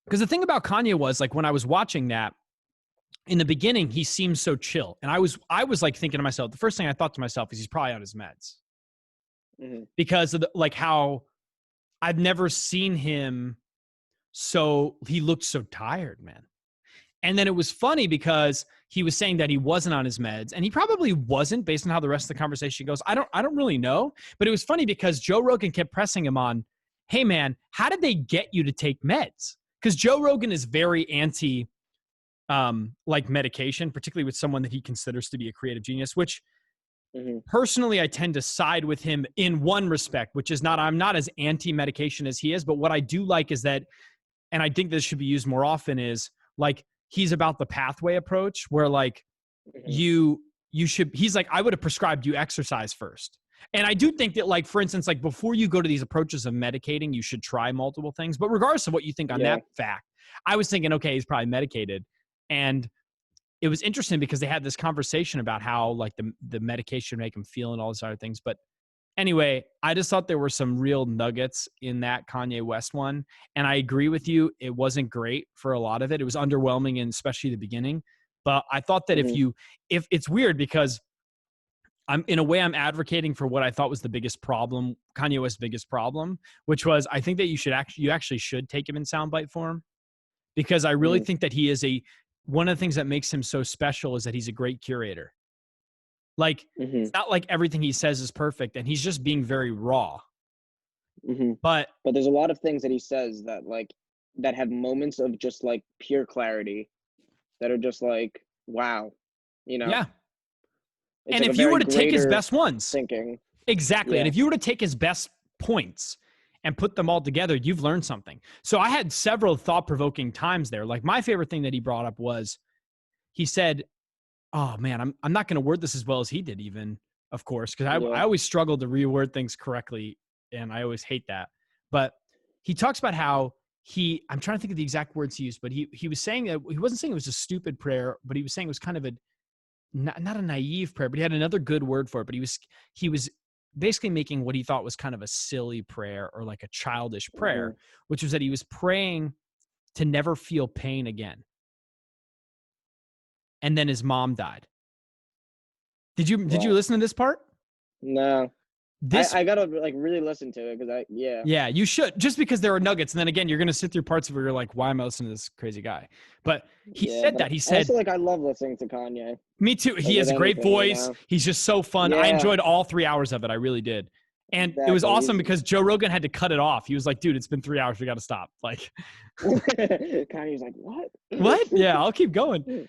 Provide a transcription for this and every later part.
Because the thing about Kanye was like when I was watching that in the beginning, he seemed so chill. And I was like thinking to myself, the first thing I thought to myself is he's probably on his meds because of like how I've never seen him. So he looked so tired, man. And then it was funny because he was saying that he wasn't on his meds, and he probably wasn't based on how the rest of the conversation goes. I don't really know, but it was funny because Joe Rogan kept pressing him on, hey man, how did they get you to take meds? Because Joe Rogan is very anti like medication, particularly with someone that he considers to be a creative genius, which personally I tend to side with him in one respect, which is I'm not as anti-medication as he is, but what I do like is that, and I think this should be used more often, is like he's about the pathway approach where like you should, he's like, I would have prescribed you exercise first. And I do think that like, for instance, like before you go to these approaches of medicating, you should try multiple things. But regardless of what you think on that fact, I was thinking, okay, he's probably medicated. And it was interesting because they had this conversation about how like the medication make him feel and all these other things. But anyway, I just thought there were some real nuggets in that Kanye West one. And I agree with you. It wasn't great for a lot of it. It was underwhelming, and especially the beginning. But I thought that if it's weird because I'm advocating for what I thought was the biggest problem, Kanye West's biggest problem, which was I think that you actually should take him in soundbite form, because I really think that he is one of the things that makes him so special is that he's a great curator. Like, it's not like everything he says is perfect, and he's just being very raw. But there's a lot of things that he says that have moments of just like pure clarity that are just like, wow, you know? Yeah. It's and like if you were to take his best ones, thinking. Exactly. Yeah. And if you were to take his best points and put them all together, you've learned something. So I had several thought-provoking times there. Like my favorite thing that he brought up was he said, oh man, I'm not going to word this as well as he did even, of course, because I always struggle to reword things correctly, and I always hate that. But he talks about how I'm trying to think of the exact words he used, but he was saying that he wasn't saying it was a stupid prayer, but he was saying it was kind of not a naive prayer, but he had another good word for it. But he was basically making what he thought was kind of a silly prayer or like a childish prayer, which was that he was praying to never feel pain again. And then his mom died. Did you listen to this part? No. I gotta like really listen to it because Yeah, you should, just because there are nuggets. And then again, you're gonna sit through parts of it where you're like, why am I listening to this crazy guy? But he said that. He said, also, like, I love listening to Kanye. Me too. He has a great voice. You know? He's just so fun. I enjoyed all 3 hours of it. I really did. And it was awesome because Joe Rogan had to cut it off. He was like, dude, it's been 3 hours. We got to stop. Like, Kanye's like, what? What? Yeah, I'll keep going.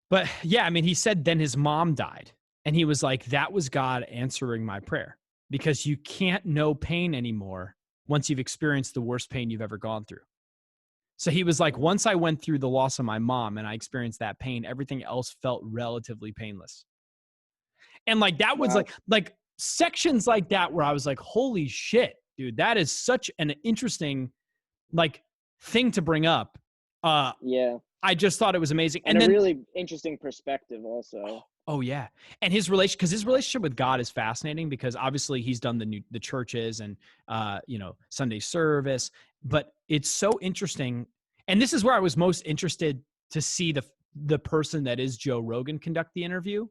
But yeah, I mean, he said then his mom died. And he was like, that was God answering my prayer, because you can't know pain anymore once you've experienced the worst pain you've ever gone through. So he was like, once I went through the loss of my mom and I experienced that pain, everything else felt relatively painless. And like, that was like sections like that where I was like, holy shit, dude, that is such an interesting like thing to bring up. I just thought it was amazing. And then, a really interesting perspective also. Oh yeah. And his relationship with God is fascinating, because obviously he's done the churches and, Sunday service, but it's so interesting. And this is where I was most interested to see the person that is Joe Rogan conduct the interview,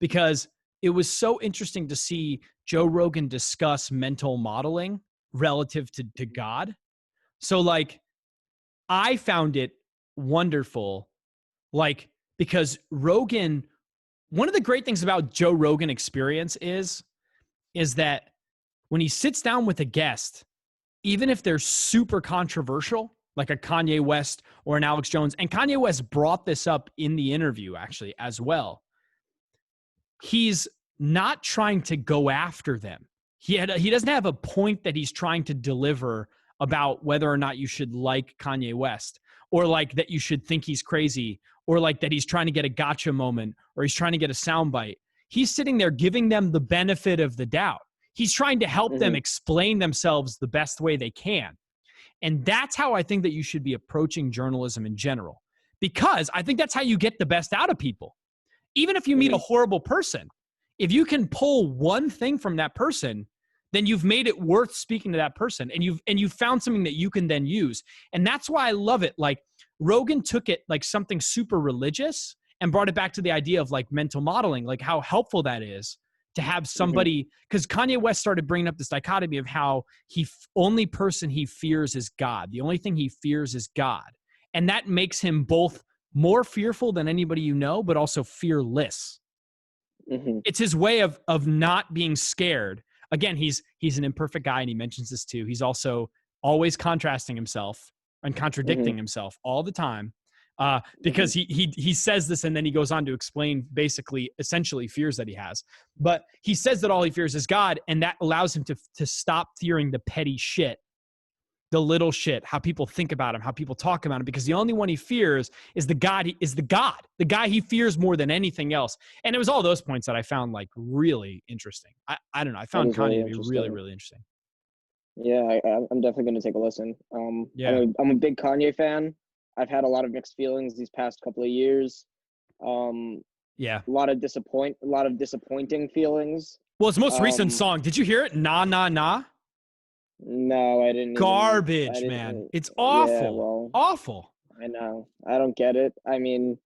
because it was so interesting to see Joe Rogan discuss mental modeling relative to God. So like, I found it wonderful, like, because Rogan, one of the great things about Joe Rogan Experience is that when he sits down with a guest, even if they're super controversial, like a Kanye West or an Alex Jones, and Kanye West brought this up in the interview actually as well, he's not trying to go after them. He doesn't have a point that he's trying to deliver about whether or not you should like Kanye West, or like that you should think he's crazy, or like that he's trying to get a gotcha moment, or he's trying to get a soundbite. He's sitting there giving them the benefit of the doubt. He's trying to help them explain themselves the best way they can. And that's how I think that you should be approaching journalism in general, because I think that's how you get the best out of people. Even if you meet a horrible person, if you can pull one thing from that person then you've made it worth speaking to that person, and you've found something that you can then use. And that's why I love it. Like Rogan took it like something super religious and brought it back to the idea of like mental modeling, like how helpful that is to have somebody, because Kanye West started bringing up this dichotomy of how only person he fears is God. The only thing he fears is God. And that makes him both more fearful than anybody you know, but also fearless. It's his way of not being scared. Again, he's an imperfect guy, and he mentions this too. He's also always contrasting himself and contradicting himself all the time, because he says this, and then he goes on to explain basically, essentially, fears that he has. But he says that all he fears is God, and that allows him to stop fearing the petty shit, the little shit, how people think about him, how people talk about him, because the only one he fears is the guy he fears more than anything else. And it was all those points that I found like really interesting. I don't know. I found Kanye to be really, really interesting. Yeah, I'm definitely going to take a listen. Yeah. I'm a big Kanye fan. I've had a lot of mixed feelings these past couple of years. Yeah. A lot of disappointing feelings. Well, his most recent song, did you hear it? Nah, nah, nah. No, I didn't. Garbage, man. It's awful. Yeah, well, awful. I know. I don't get it. I mean,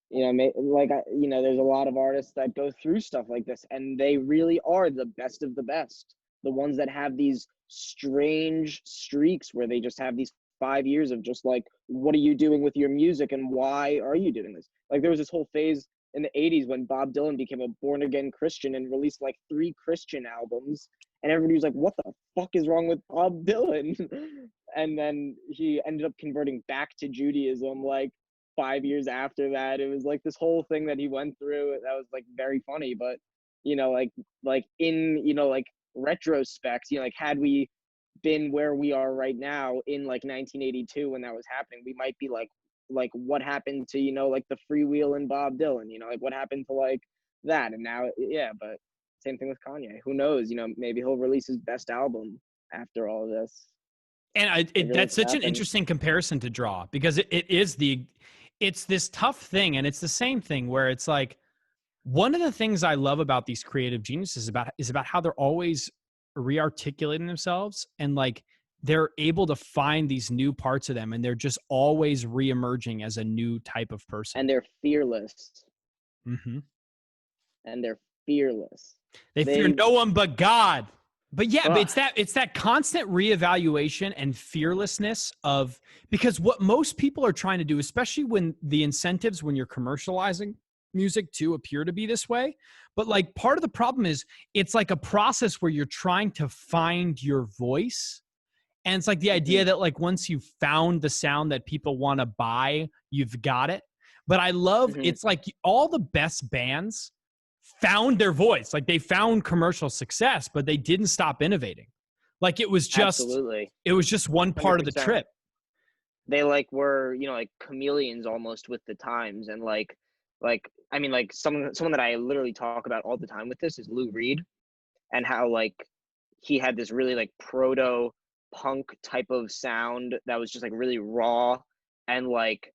there's a lot of artists that go through stuff like this, and they really are the best of the best. The ones that have these strange streaks where they just have these 5 years of just like, what are you doing with your music and why are you doing this? Like there was this whole phase in the 80s when Bob Dylan became a born-again Christian and released like 3 Christian albums, and everybody was like, what the fuck is wrong with Bob Dylan? And then he ended up converting back to Judaism like 5 years after that. It was like this whole thing that he went through that was like very funny. But in retrospect, like had we been where we are right now in like 1982 when that was happening, we might be like what happened to like the freewheel and Bob Dylan, like what happened to like that. And now but same thing with Kanye. Who knows, maybe he'll release his best album after all of this. And that's such an interesting comparison to draw, because it's this tough thing, and it's the same thing where it's like, one of the things I love about these creative geniuses is about how they're always re-articulating themselves, and like they're able to find these new parts of them, and they're just always re-emerging as a new type of person. And they're fearless. And they're fearless. They fear no one but God. But yeah, but it's that constant reevaluation and fearlessness of, because what most people are trying to do, especially when the incentives when you're commercializing music to appear to be this way, but like part of the problem is it's like a process where you're trying to find your voice. And it's like the idea that like once you've found the sound that people want to buy, you've got it. But I love, it's like all the best bands found their voice. Like they found commercial success, but they didn't stop innovating. Like it was just, it was just one part 100%. Of the trip. They like were, like chameleons almost with the times. And I mean, like someone that I literally talk about all the time with this is Lou Reed, and how like he had this really like proto punk type of sound that was just like really raw, and like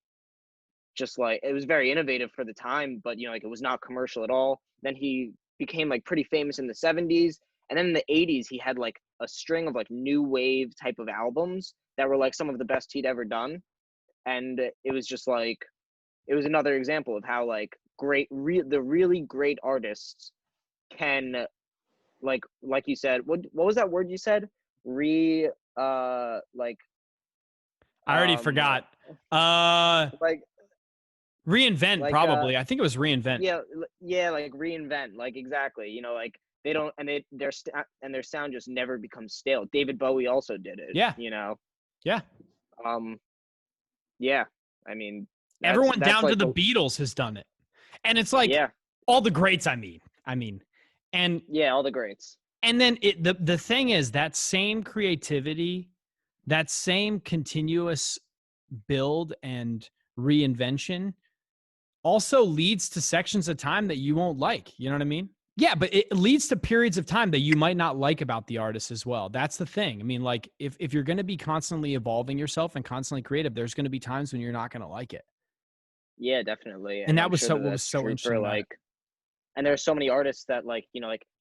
just like it was very innovative for the time, but like it was not commercial at all. Then he became like pretty famous in the 70s, and then in the 80s he had like a string of like new wave type of albums that were like some of the best he'd ever done. And it was just like, it was another example of how like the really great artists can like you said, what was that word you said? I already forgot. Like reinvent, like, probably. I think it was reinvent. Yeah, like reinvent, like exactly. Like they don't, and their sound just never becomes stale. David Bowie also did it. Yeah. Yeah. Yeah. I mean, everyone down like to the Beatles has done it, and it's like all the greats. I mean, and all the greats. And then the thing is, that same creativity, that same continuous build and reinvention also leads to sections of time that you won't like. You know what I mean? Yeah, but it leads to periods of time that you might not like about the artist as well. That's the thing. I mean, like if you're going to be constantly evolving yourself and constantly creative, there's going to be times when you're not going to like it. Yeah, definitely. And that was so interesting. And there's so many artists that like,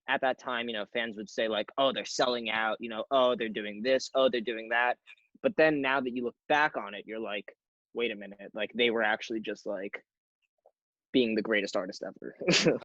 at that time, fans would say like, oh, they're selling out, oh, they're doing this, oh, they're doing that. But then now that you look back on it, you're like, wait a minute, like they were actually just like being the greatest artist ever.